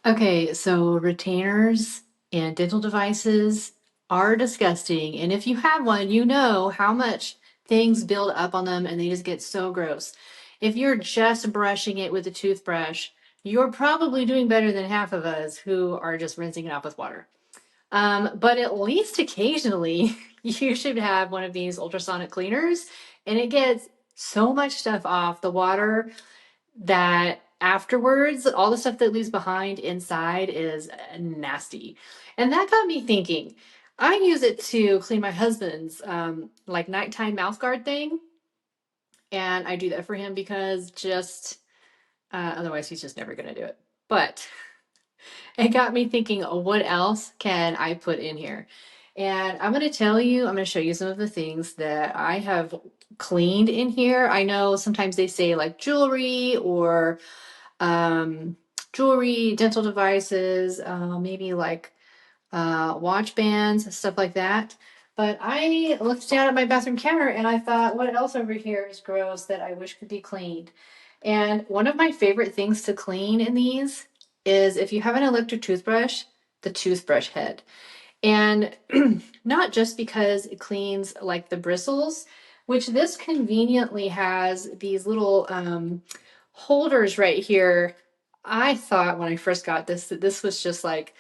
Okay, so retainers and dental devices are disgusting. And if you have one, you know how much things build up on them and they just get so gross. If you're just brushing it with a toothbrush, you're probably doing better than half of us who are just rinsing it off with water. But at least occasionally, you should have one of these ultrasonic cleaners, and it gets so much stuff off the water that afterwards, all the stuff that leaves behind inside is nasty. And that got me thinking. I use it to clean my husband's like nighttime mouth guard thing, and I do that for him because just otherwise he's just never going to do it. But it got me thinking, what else can I put in here? And I'm going to tell you, I'm going to show you some of the things that I have cleaned in here. I know sometimes they say like jewelry or jewelry, dental devices, maybe like watch bands, stuff like that. But I looked down at my bathroom counter and I thought, what else over here is gross that I wish could be cleaned? And one of my favorite things to clean in these is if you have an electric toothbrush, the toothbrush head. And not just because it cleans like the bristles, which this conveniently has these little holders right here. I thought when I first got this that this was just like,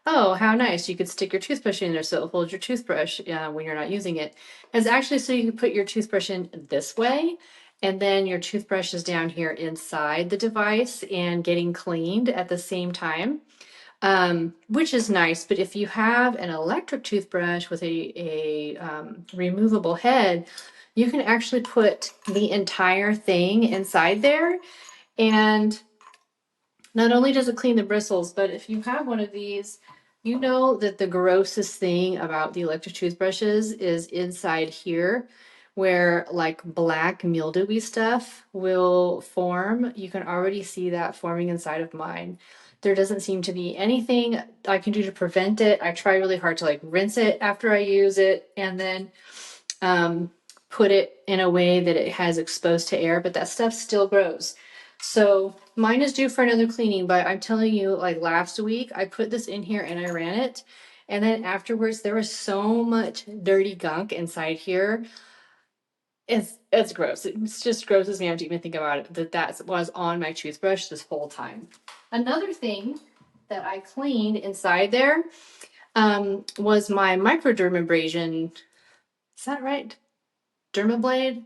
oh, how nice. You could stick your toothbrush in there so it holds your toothbrush when you're not using it. It's actually so you can put your toothbrush in this way, and then your toothbrush is down here inside the device and getting cleaned at the same time, which is nice. But if you have an electric toothbrush with a removable head, you can actually put the entire thing inside there. And not only does it clean the bristles, but if you have one of these, you know that the grossest thing about the electric toothbrushes is inside here, where like black mildewy stuff will form. You can already see that forming inside of mine. There doesn't seem to be anything I can do to prevent it. I try really hard to like rinse it after I use it and then um, put it in a way that it has exposed to air, but that stuff still grows. So mine is due for another cleaning, but I'm telling you, like last week, I put this in here and I ran it. And then afterwards, there was so much dirty gunk inside here. It's gross. It just grosses me out to even think about it, that was on my toothbrush this whole time. Another thing that I cleaned inside there was my microdermabrasion. Is that right? Dermablade?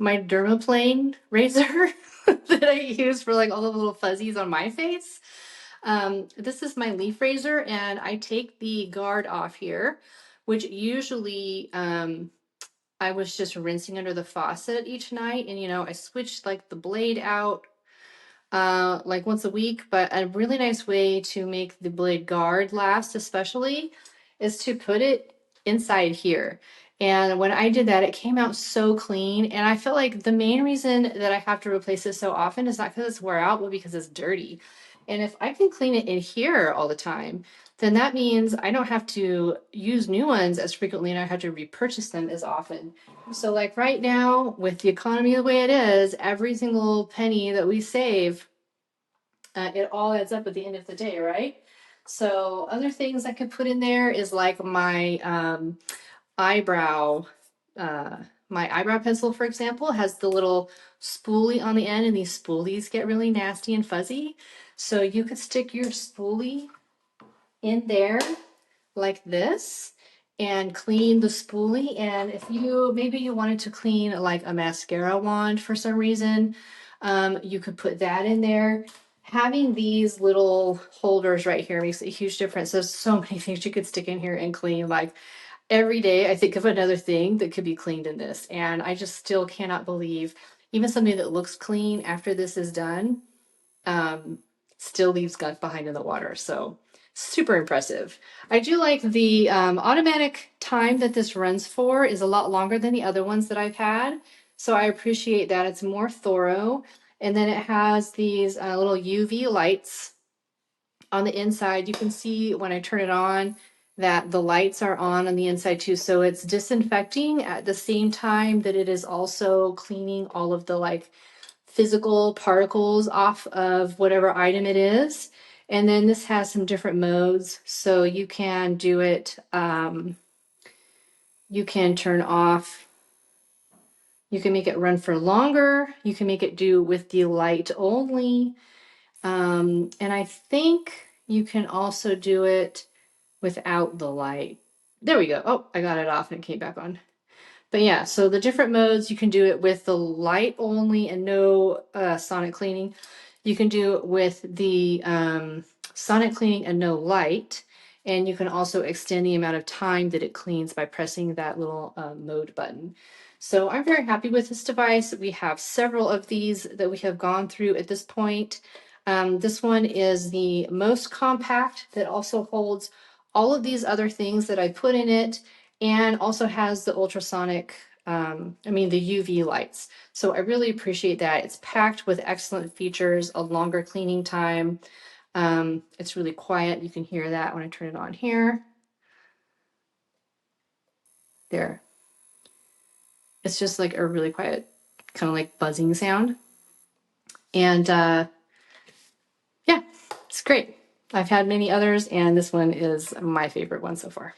My dermaplane razor that I use for like all the little fuzzies on my face. This is my leaf razor, and I take the guard off here, which usually I was just rinsing under the faucet each night. And I switched like the blade out like once a week. But a really nice way to make the blade guard last, especially, is to put it inside here. And when I did that, it came out so clean. And I felt like the main reason that I have to replace it so often is not because it's wore out, but because it's dirty. And if I can clean it in here all the time, then that means I don't have to use new ones as frequently and I have to repurchase them as often. So, like right now, with the economy the way it is, every single penny that we save, it all adds up at the end of the day, right? So, other things I could put in there is like eyebrow, uh, my eyebrow pencil, for example, has the little spoolie on the end, and these spoolies get really nasty and fuzzy. So, you could stick your spoolie in there like this and clean the spoolie. And if maybe you wanted to clean like a mascara wand for some reason, you could put that in there. Having these little holders right here makes a huge difference. There's so many things you could stick in here and clean. Like every day I think of another thing that could be cleaned in this, and I just still cannot believe even something that looks clean after this is done um, still leaves gunk behind in the water. So super impressive. I do like the automatic time that this runs for is a lot longer than the other ones that I've had. So I appreciate that. It's more thorough. And then it has these little UV lights on the inside. You can see when I turn it on that the lights are on the inside too. So it's disinfecting at the same time that it is also cleaning all of the like physical particles off of whatever item it is. And then this has some different modes. So you can do it, you can turn off, you can make it run for longer. You can make it do with the light only. And I think you can also do it without the light. There we go. Oh, I got it off and it came back on. But yeah, so the different modes, you can do it with the light only and no sonic cleaning. You can do it with the sonic cleaning and no light. And you can also extend the amount of time that it cleans by pressing that little mode button. So I'm very happy with this device. We have several of these that we have gone through at this point. This one is the most compact that also holds all of these other things that I put in it, and also has the ultrasonic, the UV lights. So I really appreciate that. It's packed with excellent features, a longer cleaning time. It's really quiet. You can hear that when I turn it on here. There. It's just like a really quiet, kind of like buzzing sound. And yeah, it's great. I've had many others, and this one is my favorite one so far.